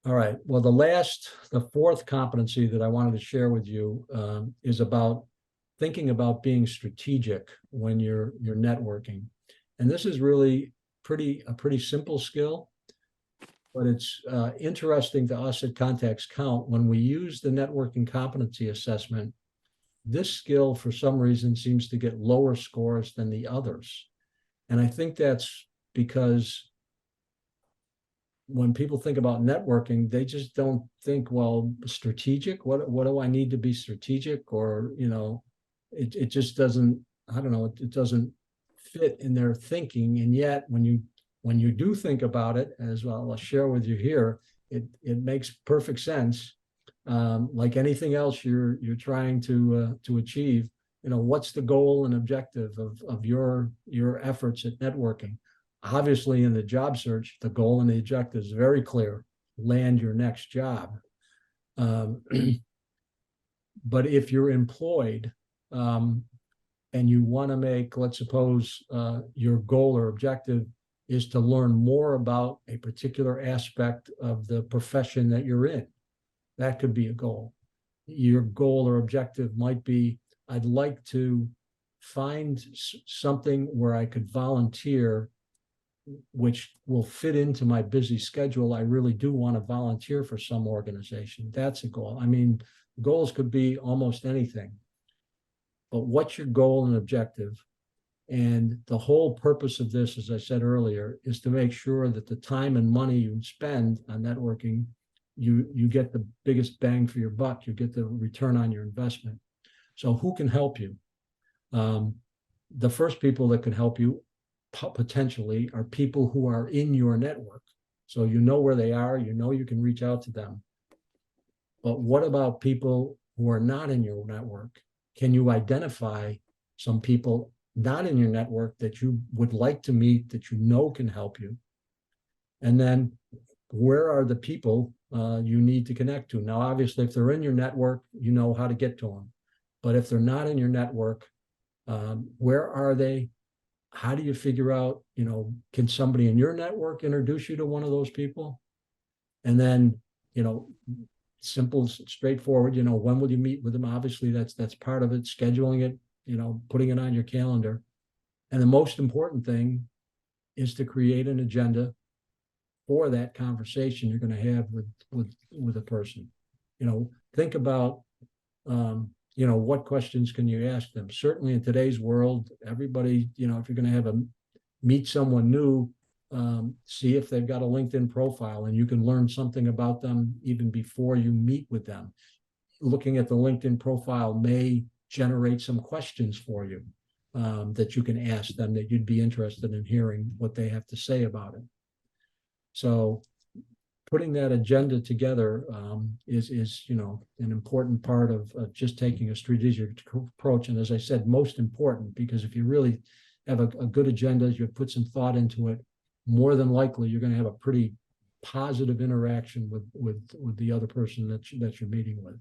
All right. Well, the fourth competency that I wanted to share with you is about thinking about being strategic when you're networking. And this is really a pretty simple skill, but it's interesting to us at Contacts Count when we use the networking competency assessment. This skill, for some reason, seems to get lower scores than the others. And I think that's because when people think about networking, they just don't think, well, strategic. What do I need to be strategic? Or, it just doesn't, I don't know, it doesn't fit in their thinking. And yet when you do think about it, as well, I'll share with you here, it makes perfect sense. Like anything else you're trying to achieve, what's the goal and objective of your efforts at networking? Obviously, in the job search, the goal and the objective is very clear: land your next job. But if you're employed and you want to make, let's suppose, your goal or objective is to learn more about a particular aspect of the profession that you're in, that could be a goal. Your goal or objective might be, I'd like to find something where I could volunteer, which will fit into my busy schedule. I really do want to volunteer for some organization. That's a goal. I mean, goals could be almost anything. But what's your goal and objective? And the whole purpose of this, as I said earlier, is to make sure that the time and money you spend on networking, you get the biggest bang for your buck. You get the return on your investment. So who can help you? The first people that can help you potentially are people who are in your network. So you know where they are, you can reach out to them. But what about people who are not in your network? Can you identify some people not in your network that you would like to meet, that can help you? And then where are the people you need to connect to? Now, obviously, if they're in your network, you know how to get to them. But if they're not in your network, where are they? How do you figure out, can somebody in your network introduce you to one of those people? And then, simple, straightforward, when will you meet with them? Obviously, that's part of it, scheduling it, putting it on your calendar. And the most important thing is to create an agenda for that conversation you're going to have with a person. Think about, what questions can you ask them? Certainly in today's world, everybody, if you're going to meet someone new, see if they've got a LinkedIn profile, and you can learn something about them even before you meet with them. Looking at the LinkedIn profile may generate some questions for you that you can ask them, that you'd be interested in hearing what they have to say about it. So putting that agenda together is an important part of just taking a strategic approach. And as I said, most important, because if you really have a good agenda, you put some thought into it, more than likely you're going to have a pretty positive interaction with the other person that you're meeting with.